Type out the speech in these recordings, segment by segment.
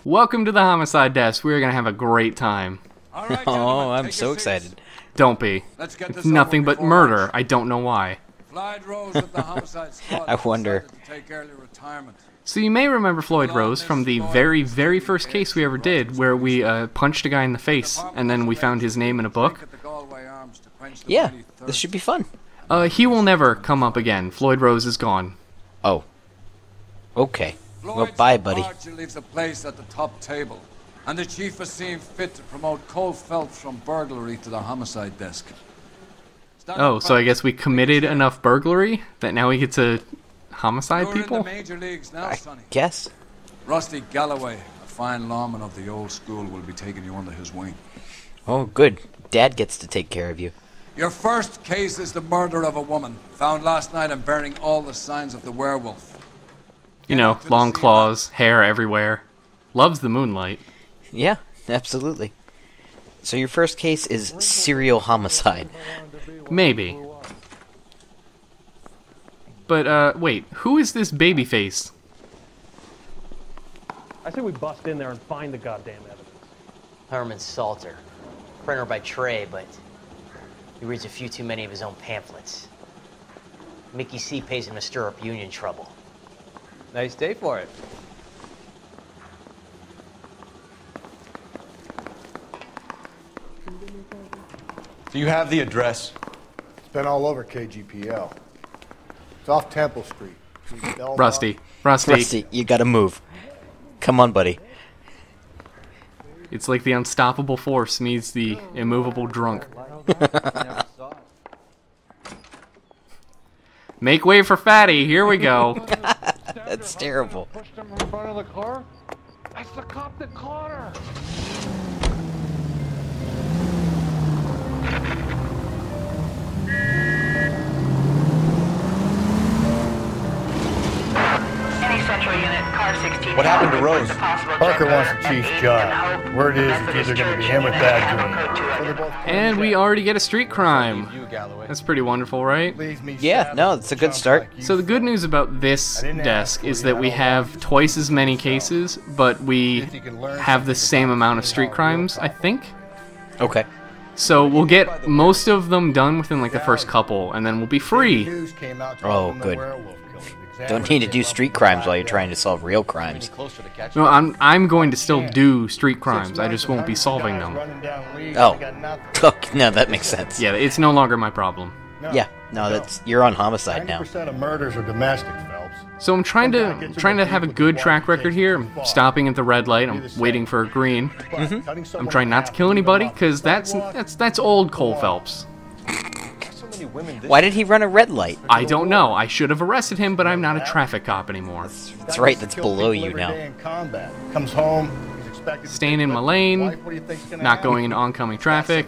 Welcome to the Homicide Desk. We're going to have a great time. All right, oh, I'm so excited. Don't be. It's nothing but murder. Lunch. I don't know why. I wonder. So you may remember Floyd Rose from the very, very first case we ever did, where we punched a guy in the face, and then we found his name in a book. Yeah, this should be fun. He will never come up again. Floyd Rose is gone. Oh. Okay. Well, bye, buddy. Archie leaves a place at the top table, and the chief has seen fit to promote Cole Phelps from burglary to the homicide desk. Oh, so I guess we committed enough burglary that now we get to homicide people? I guess. Rusty Galloway, a fine lawman of the old school, will be taking you under his wing. Oh, good. Dad gets to take care of you. Your first case is the murder of a woman, found last night and bearing all the signs of the werewolf. You know, long claws, hair everywhere. Loves the moonlight. Yeah, absolutely. So your first case is serial homicide. Maybe. But, wait, who is this babyface? I say we bust in there and find the goddamn evidence. Herman Salter. Printer by trade, but he reads a few too many of his own pamphlets. Mickey C. pays him to stir up union trouble. Nice day for it. Do you have the address? It's been all over KGPL. It's off Temple Street. Rusty, you gotta move. Come on, buddy. It's like the unstoppable force meets the immovable drunk. Make way for Fatty, here we go. That's terrible. Pushed him in front of the car? That's the cop that caught her. Any central unit, car 16. What happened to Rose? Parker wants the chief's job. Word is it's either going to be him or Thad. And we already get a street crime. That's pretty wonderful, right? Yeah, no, it's a good start. So the good news about this desk is that we have twice as many cases, but we have the same amount of street crimes, I think. Okay. So we'll get most of them done within like the first couple, and then we'll be free. Oh, good. Don't need to do street crimes while you're trying to solve real crimes. No, I'm going to still do street crimes. I just won't be solving them. Oh. No, that makes sense. Yeah, it's no longer my problem. Yeah, no, you're on homicide now. 90% of murders are domestic, Phelps. So I'm trying to have a good track record here. I'm stopping at the red light. I'm waiting for a green. I'm trying not to kill anybody because that's old Cole Phelps. Why did he run a red light? I don't know. I should have arrested him, but I'm not a traffic cop anymore. That's right, that's below you now. Comes home, he's expected Staying in my lane, not going into oncoming traffic.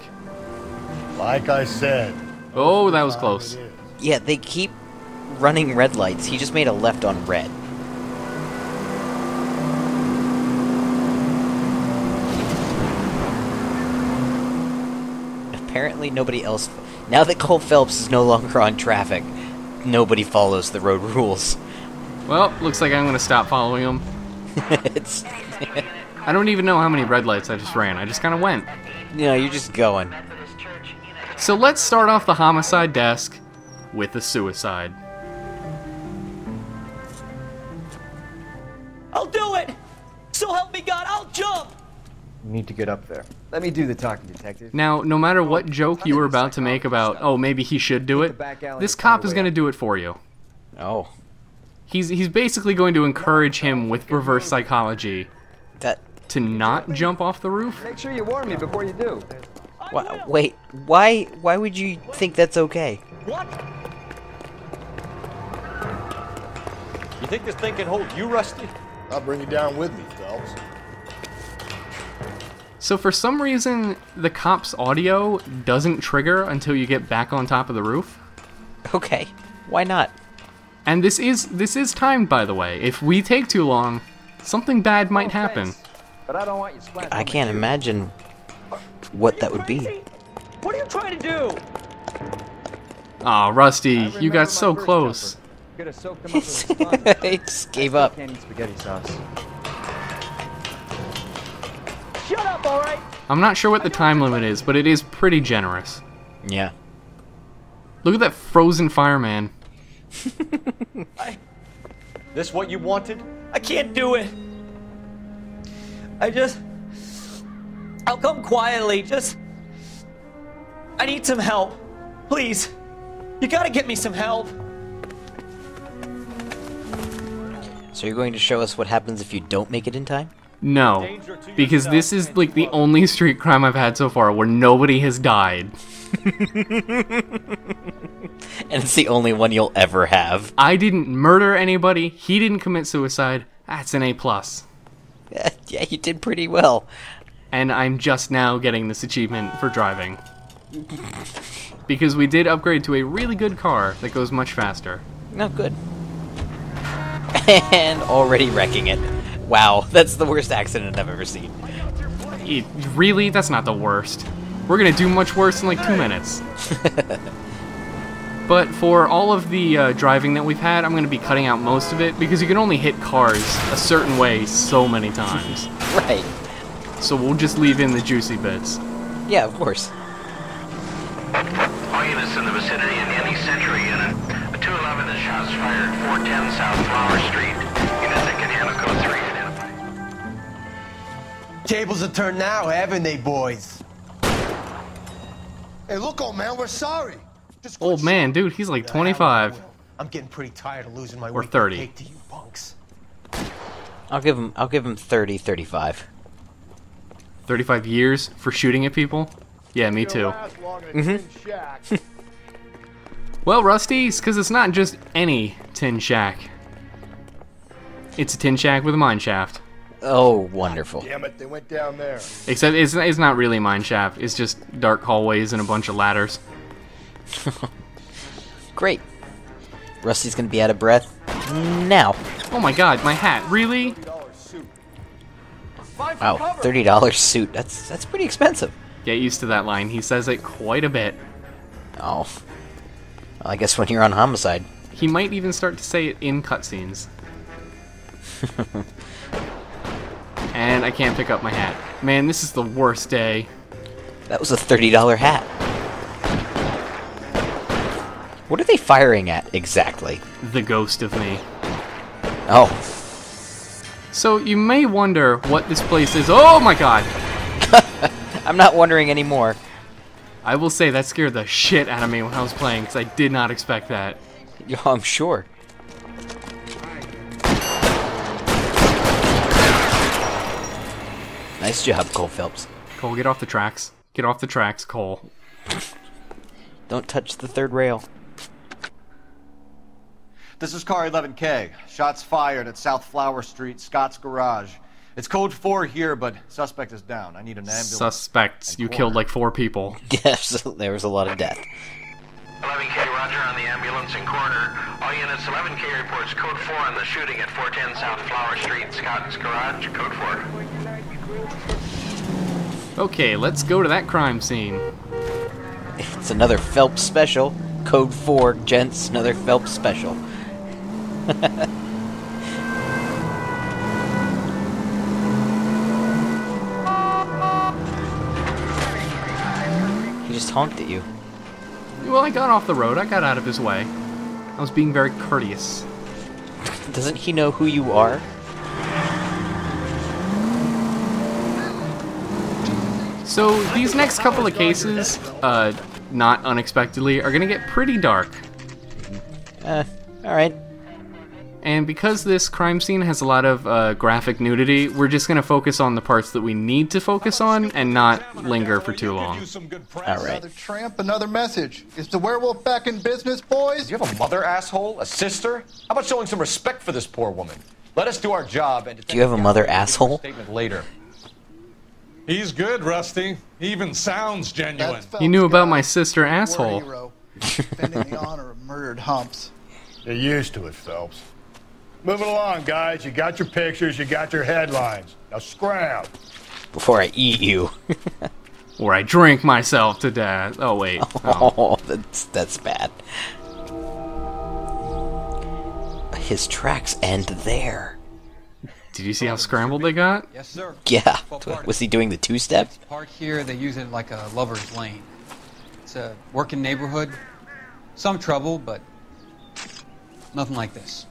Like I said. Oh, that was close. Yeah, they keep running red lights. He just made a left on red. Apparently nobody else... Now that Cole Phelps is no longer on traffic, nobody follows the road rules. Well, looks like I'm going to stop following him. I don't even know how many red lights I just ran. I just kind of went. No, you're just going. So let's start off the homicide desk with a suicide. I'll do it! So help me God, I'll jump! You need to get up there. Let me do the talking, detective. Now, no matter what joke you were about to make about, oh, maybe he should do it, this cop is going to do it for you. Oh. He's basically going to encourage him with reverse psychology to not jump off the roof. Make sure you warn me before you do. Wait, why would you think that's okay? What? You think this thing can hold you, Rusty? I'll bring you down with me, Phelps. So for some reason, the cop's audio doesn't trigger until you get back on top of the roof. Okay, why not? And this is timed, by the way. If we take too long, something bad might happen. But I don't want you splatting. I can't imagine what that would be. What are you trying to do? Aw, Rusty, you got so close. Could have soaked them up with a sponge. He just gave up. Can't eat spaghetti sauce. up, all right? I'm not sure what the time limit is, but it is pretty generous. Yeah. Look at that frozen fireman. This what you wanted? I can't do it. I'll come quietly, I need some help. Please. You gotta get me some help. So you're going to show us what happens if you don't make it in time? No, because this is like the only street crime I've had so far where nobody has died. And it's the only one you'll ever have. I didn't murder anybody. He didn't commit suicide. That's an A+. Yeah, you did pretty well. And I'm just now getting this achievement for driving. Because we did upgrade to a really good car that goes much faster. No, good. And already wrecking it. Wow, that's the worst accident I've ever seen. Really? That's not the worst. We're gonna do much worse in like 2 minutes. But for all of the driving that we've had, I'm gonna be cutting out most of it because you can only hit cars a certain way so many times. Right. So we'll just leave in the juicy bits. Yeah, of course. All units in the vicinity in any Century unit. A 211 is shots fired, 410 South Flower Street. Units that can handle code 3 identified. Tables are turned now, haven't they, boys? Hey, look, old man, we're sorry. Just Old man, dude, he's like 25. I'm getting pretty tired of losing my Or weekly 30. cake to you punks. I'll give him 30, 35. 35 years for shooting at people? Yeah, me too. Well, Rusty, because it's not just any tin shack. It's a tin shack with a mine shaft. Oh, wonderful. Damn it, they went down there. Except it's not really a mine shaft. It's just dark hallways and a bunch of ladders. Great. Rusty's gonna be out of breath now. Oh my god, my hat. Really? Wow, $30 suit. That's pretty expensive. Get used to that line. He says it quite a bit. Oh. Well, I guess when you're on homicide. He might even start to say it in cutscenes. And I can't pick up my hat. Man, this is the worst day. That was a $30 hat. What are they firing at, exactly? The ghost of me. Oh. So you may wonder what this place is. Oh my god! I'm not wondering anymore. I will say that scared the shit out of me when I was playing, because I did not expect that. Yeah, I'm sure. Nice job, Cole Phelps. Cole, get off the tracks. Get off the tracks, Cole. Don't touch the third rail. This is car 11K. Shots fired at South Flower Street, Scott's Garage. It's code 4 here, but suspect is down. I need an ambulance. Suspects. You killed like 4 people. Yes, there was a lot of death. 11K, roger on the ambulance and corner. All units, 11K reports code 4 on the shooting at 410 South Flower Street, Scott's Garage, code 4. Okay, let's go to that crime scene. It's another Phelps special. Code 4, gents, another Phelps special. He just honked at you. Well, I got off the road. I got out of his way. I was being very courteous. Doesn't he know who you are? So, these next couple of cases, not unexpectedly, are gonna get pretty dark. Alright. And because this crime scene has a lot of graphic nudity, we're just gonna focus on the parts that we need to focus on and not linger for too long. Alright. Another tramp, another message. Is the werewolf back in business, boys? Do you have a mother, asshole? A sister? How about showing some respect for this poor woman? Let us do our job and... Do you have a mother, asshole? ...statement later. He's good, Rusty. He even sounds genuine. You knew about my sister, asshole. Hero, defending the honor of murdered humps. You're used to it, Phelps. Moving along, guys. You got your pictures, you got your headlines. Now scram. Before I eat you. Or I drink myself to death. Oh, wait. Oh, that's bad. His tracks end there. Did you see how scrambled they got? Yes, sir. Yeah. Was he doing the two-step? Park here, they use it like a lover's lane. It's a working neighborhood. Some trouble, but nothing like this.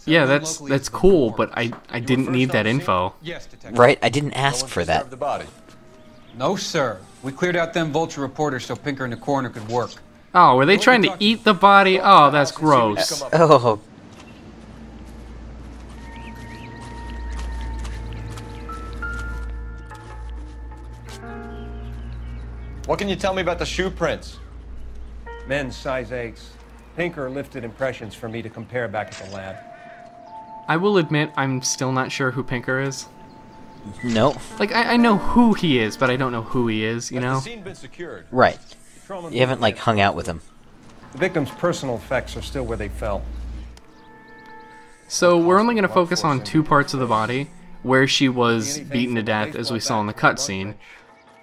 Yeah, that's cool, but I didn't need that info. Right, I didn't ask for that. No, sir. We cleared out them vulture reporters so Pinker and the coroner could work. Oh, were they trying to eat the body? Oh, that's gross. Oh. What can you tell me about the shoe prints? Men's size 8s. Pinker lifted impressions for me to compare back at the lab. I will admit, I'm still not sure who Pinker is. No. Like, I know who he is, but I don't know who he is, you know? Has the scene been secured? Right. You haven't, like, hung out with him. The victim's personal effects are still where they fell. So, we're only going to focus on two parts of the body, where she was beaten to death, as we saw in the cutscene.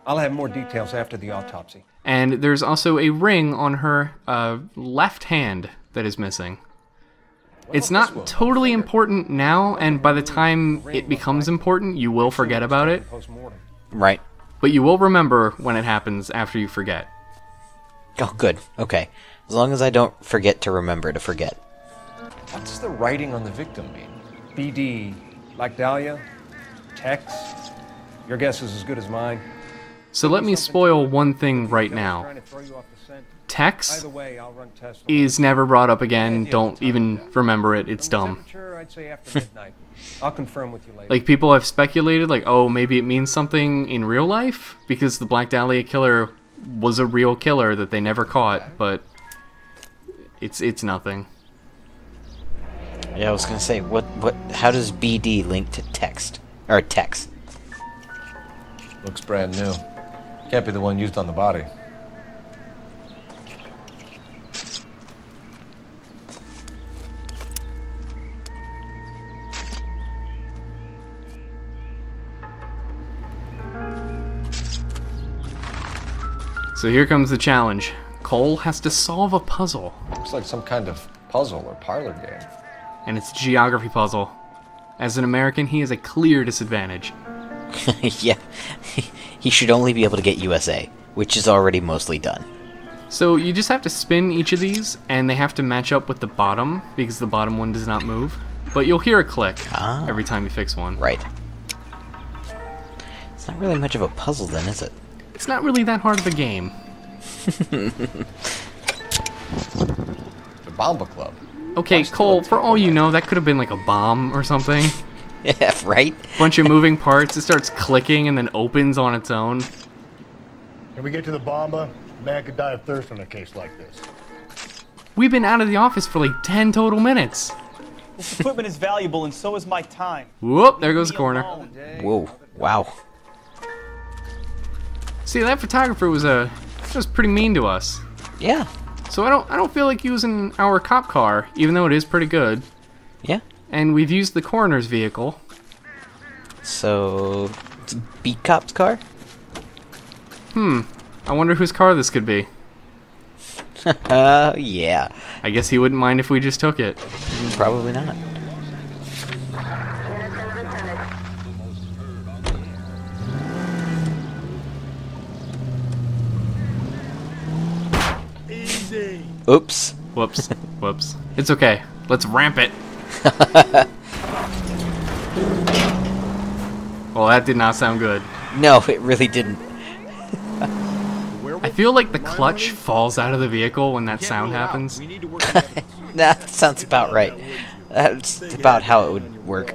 I'll have more details after the autopsy. And there's also a ring on her left hand that is missing. It's not totally important now, and by the time it becomes important, you will forget about it. Right. But you will remember when it happens after you forget. Oh, good. Okay. As long as I don't forget to remember to forget. What does the writing on the victim mean? BD, like Dahlia, Tex. Your guess is as good as mine. So let me spoil one thing right now. Tex is never brought up again. Don't even remember it. It's dumb. I'll confirm with you later. Like, people have speculated, like, oh, maybe it means something in real life? Because the Black Dahlia killer was a real killer that they never caught, but it's nothing. Yeah, I was gonna say, how does BD link to text? Or text? Looks brand new. Can't be the one used on the body. So here comes the challenge. Cole has to solve a puzzle. Looks like some kind of puzzle or parlor game. And it's a geography puzzle. As an American, he has a clear disadvantage. Yeah. He should only be able to get USA, which is already mostly done. So you just have to spin each of these, and they have to match up with the bottom, because the bottom one does not move. But you'll hear a click every time you fix one. Right. It's not really much of a puzzle then, is it? It's not really that hard of a game. The Bomba Club. Okay, Cole, for all you know, that could have been like a bomb or something. Yeah, right? Bunch of moving parts, it starts clicking and then opens on its own. Can we get to the Bomba? A man could die of thirst on a case like this. We've been out of the office for like 10 total minutes. This equipment is valuable and so is my time. Whoop, there goes the corner. Whoa, wow. See, that photographer was pretty mean to us. Yeah. So I don't feel like using our cop car, even though it is pretty good. Yeah. And we've used the coroner's vehicle. So, it's a beat cop's car? I wonder whose car this could be. Yeah. I guess he wouldn't mind if we just took it. Probably not. Easy. Oops. Whoops. Whoops. It's okay. Let's ramp it. Well, that did not sound good. No, it really didn't. I feel like the clutch falls out of the vehicle when that sound happens. That sounds about right. That's about how it would work.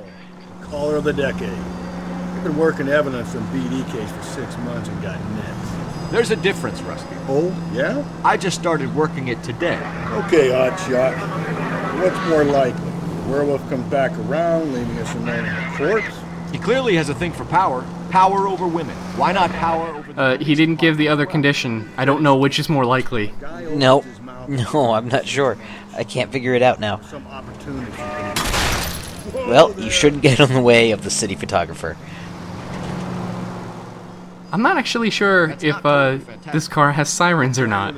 Caller of the decade. You've been working evidence on BD case for 6 months and got nits. There's a difference, Rusty. Oh, yeah? I just started working it today. Okay, Oddshot. What's more likely? The werewolf comes back around, leaving us alone in a corpse? He clearly has a thing for power. Power over women. Why not power over... He didn't give the other condition. I don't know which is more likely. No, I'm not sure. I can't figure it out now. Well, you shouldn't get in the way of the city photographer. I'm not actually sure if this car has sirens or not.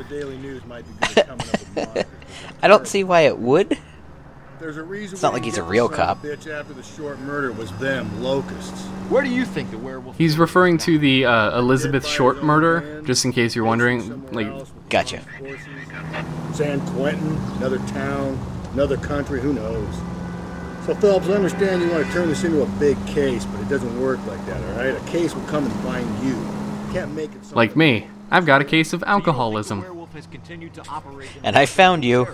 I don't see why it would. There's a reason. It's not like he's a real cop. Bitch after the short murder was them locusts. Where do you think the werewolf? He's referring to the Elizabeth Short murder, just in case you're wondering. Like, gotcha. San Quentin, another town, another country, who knows? So Phelps, I understand you want to turn this into a big case, but it doesn't work like that, all right? A case will come and find you. You can't make it. Like me, I've got a case of alcoholism. And I found you.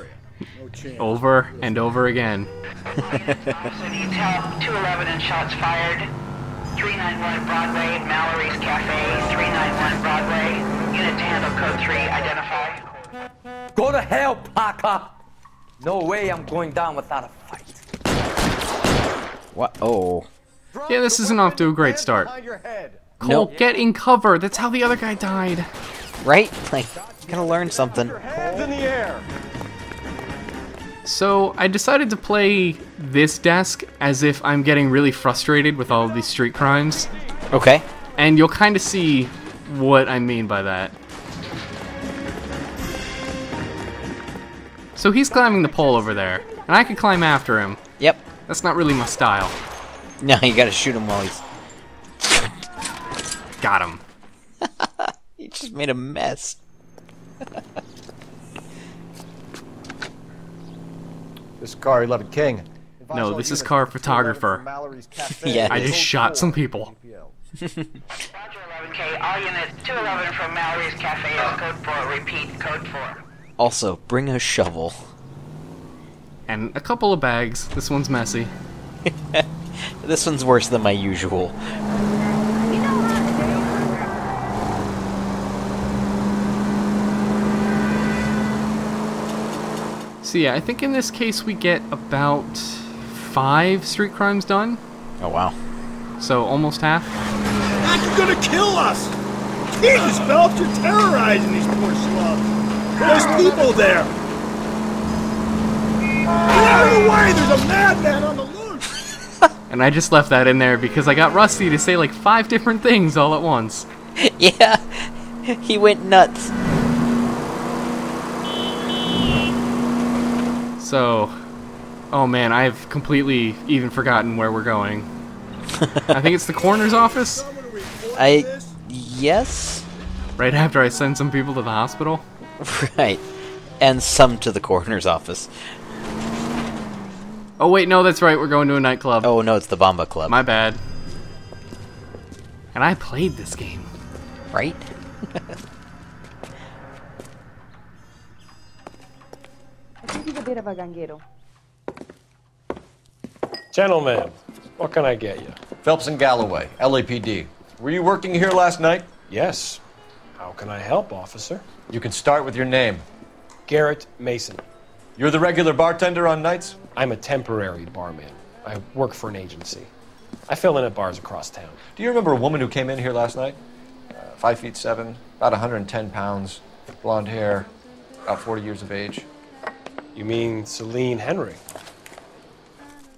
Over and over again. Officer needs help. 211 and shots fired. 391 Broadway, Mallory's Cafe. 391 Broadway. Unit to handle code 3. Identify. Go to hell, Parker! No way I'm going down without a fight. What? Oh. Yeah, this isn't off to a great start. Cole, get in cover. That's how the other guy died. Right? Like, gotta learn something. Hands in the air. So, I decided to play this desk as if I'm getting really frustrated with all of these street crimes. Okay. And you'll kind of see what I mean by that. So he's climbing the pole over there, and I could climb after him. Yep. That's not really my style. No, you gotta shoot him while he's... Got him. He just made a mess. This car 11 King. No, this is car photographer. Yeah, I just shot some people. Roger 11K. All units 211 from Mallory's Cafe is code 4. Repeat, code 4. Also, bring a shovel. And a couple of bags. This one's messy. This one's worse than my usual. So yeah, I think in this case we get about 5 street crimes done. Oh wow. So almost half. You're gonna kill us! Jesus, Phelps, you're terrorizing these poor slubs. There's people there. Get out of the way! There's a madman on the loose! And I just left that in there because I got Rusty to say like 5 different things all at once. Yeah, he went nuts. So, oh man, I've completely even forgotten where we're going. I think it's the coroner's office? Yes? Right after I send some people to the hospital? Right. And some to the coroner's office. Oh wait, no, that's right, we're going to a nightclub. Oh no, it's the Bomba Club. My bad. And I played this game. Right? He's a bit of a ganguero. Gentlemen, what can I get you? Phelps and Galloway, LAPD. Were you working here last night? Yes. How can I help, officer? You can start with your name. Garrett Mason. You're the regular bartender on nights? I'm a temporary barman. I work for an agency. I fill in at bars across town. Do you remember a woman who came in here last night? 5'7", about 110 pounds, blonde hair, about 40 years of age. You mean Celine Henry?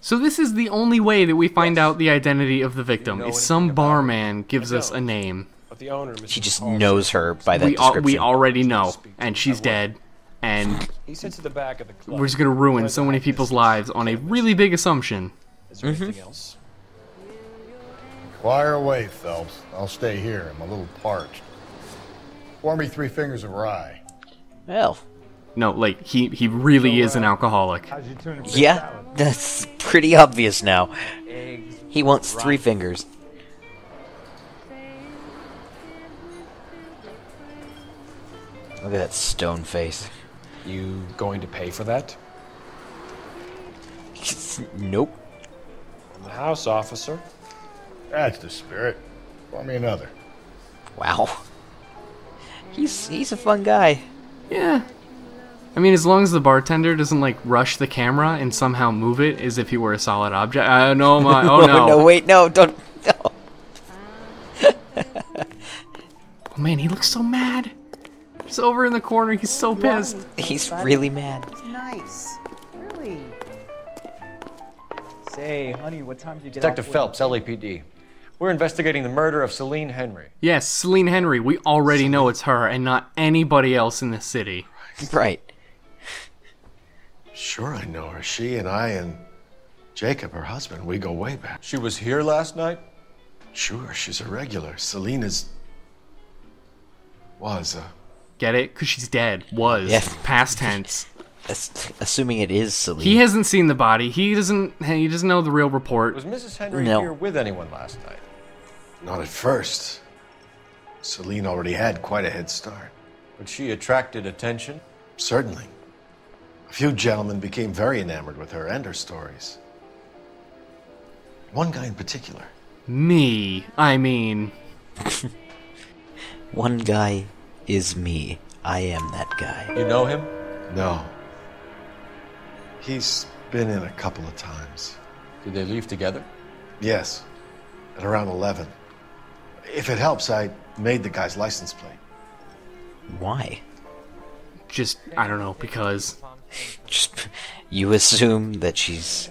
So this is the only way that we find out the identity of the victim, is some barman gives us a name. But the owner, She just knows her by that description. We already know, and she's dead, and he sits at the back of the club. we're just gonna ruin so many people's lives on a really big assumption. Is there anything else? Fire away, Phelps. I'll stay here. I'm a little parched. Pour me 3 fingers of rye. Well. No, like, he really is an alcoholic. Yeah, that's pretty obvious now. He wants 3 fingers. Look at that stone face. You going to pay for that? Nope. In the house, officer. That's the spirit. Pour me another. Wow. He's a fun guy. Yeah. I mean, as long as the bartender doesn't, like, rush the camera and somehow move it as if he were a solid object. No, my, oh no. No, wait, no, don't, no. Oh man, he looks so mad. He's over in the corner, he's so pissed. He's really mad. It's nice. Really. Say, honey, what time did you get Detective off Phelps, LAPD. We're investigating the murder of Celine Henry. Yes, Celine Henry. We already know it's her and not anybody else in this city. Right. Sure, I know her. She and I and Jacob, her husband, we go way back. She was here last night? Sure, she's a regular. Selena's... was, Get it? Because she's dead. Was. Yeah. Past tense. Assuming it is Celine. He hasn't seen the body. He doesn't know the real report. Was Mrs. Henry No. here with anyone last night? Not at first. Celine already had quite a head start. But she attracted attention? Certainly. A few gentlemen became very enamored with her and her stories. One guy in particular. Me. I mean... One guy is me. I am that guy. You know him? No. He's been in a couple of times. Did they leave together? Yes. At around 11. If it helps, I made the guy's license plate. Why? Just, I don't know, because... Just, you assume that she's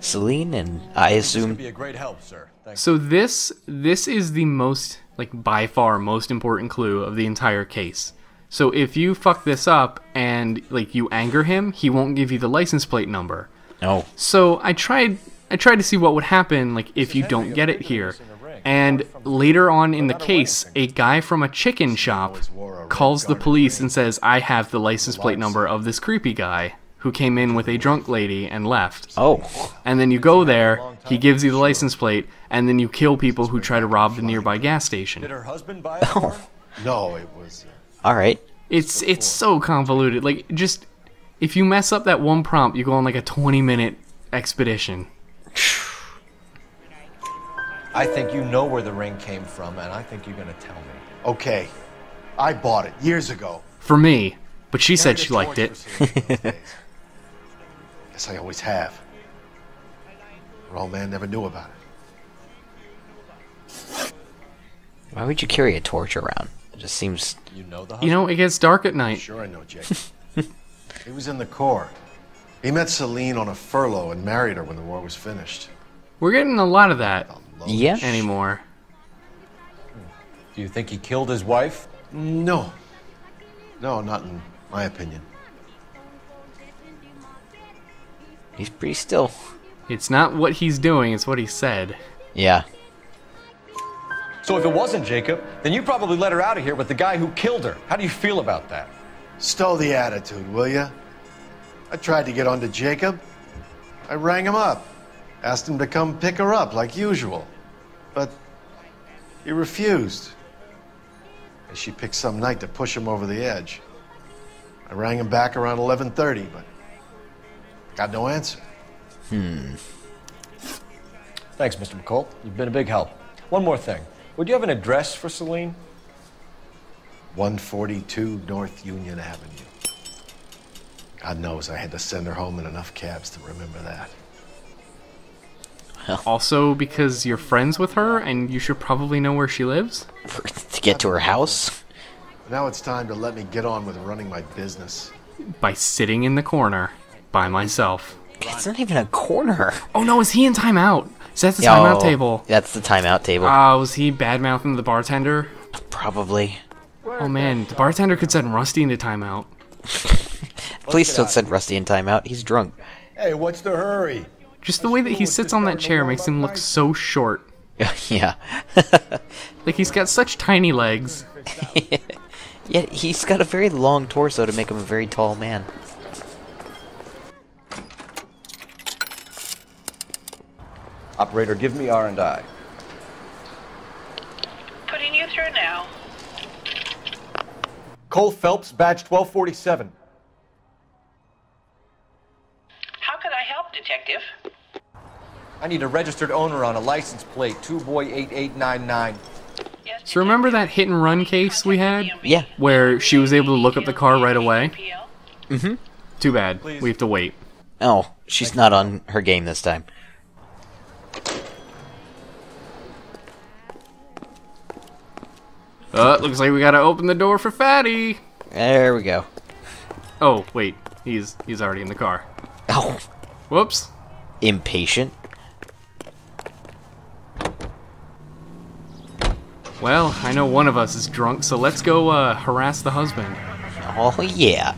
Celine, and I assume... This would be a great help, sir. Thanks. So this is the most, like, by far most important clue of the entire case. So if you fuck this up and, like, you anger him, he won't give you the license plate number. No. So I tried to see what would happen, like, if you don't get it here. And later on in the case, a guy from a chicken shop calls the police and says, I have the license plate number of this creepy guy who came in with a drunk lady and left. Oh. And then you go there, he gives you the license plate, and then you kill people who try to rob the nearby gas station. Did her husband buy it for her? No, it was... Alright. It's so convoluted. Like, just, if you mess up that one prompt, you go on like a 20-minute expedition. I think you know where the ring came from, and I think you're gonna tell me. Okay. I bought it years ago. For me, but she said she liked it. Guess I always have. Her old man never knew about it. Why would you carry a torch around? It just seems... You know the You know, it gets dark at night. Sure I know Jake. He was in the Corps. He met Celine on a furlough and married her when the war was finished. We're getting a lot of that Yeah. anymore. Do you think he killed his wife? No. No, not in my opinion. He's pretty still. It's not what he's doing, it's what he said. Yeah. So if it wasn't Jacob, then you probably let her out of here with the guy who killed her. How do you feel about that? Stow the attitude, will ya? I tried to get onto Jacob. I rang him up. Asked him to come pick her up like usual. But he refused. And she picked some night to push him over the edge. I rang him back around 11:30, but got no answer. Thanks, Mr. McCall. You've been a big help. One more thing. Would you have an address for Celine? 142 North Union Avenue. God knows I had to send her home in enough cabs to remember that. Also because you're friends with her and you should probably know where she lives? To get to her house? Now it's time to let me get on with running my business. By sitting in the corner by myself. It's not even a corner. Oh no, is he in timeout? Is that the timeout table? That's the timeout table. Was he bad-mouthing the bartender? Probably. Oh man, the bartender could send Rusty into timeout. Please don't send Rusty in timeout. He's drunk. Hey, what's the hurry? Just the way that he sits on that chair makes him look so short. Yeah. Like he's got such tiny legs. Yeah, he's got a very long torso to make him a very tall man. Operator, give me R&I. Putting you through now. Cole Phelps, badge 1247. How can I help, Detective? I need a registered owner on a license plate, 2boy8899. So remember that hit and run case we had? Yeah. Where she was able to look up the car right away? Mm-hmm. Too bad. We have to wait. Oh, she's not on her game this time. Looks like we gotta open the door for Fatty. There we go. Oh, wait. He's already in the car. Oh. Whoops. Impatient. Well, I know one of us is drunk, so let's go harass the husband. Oh, yeah.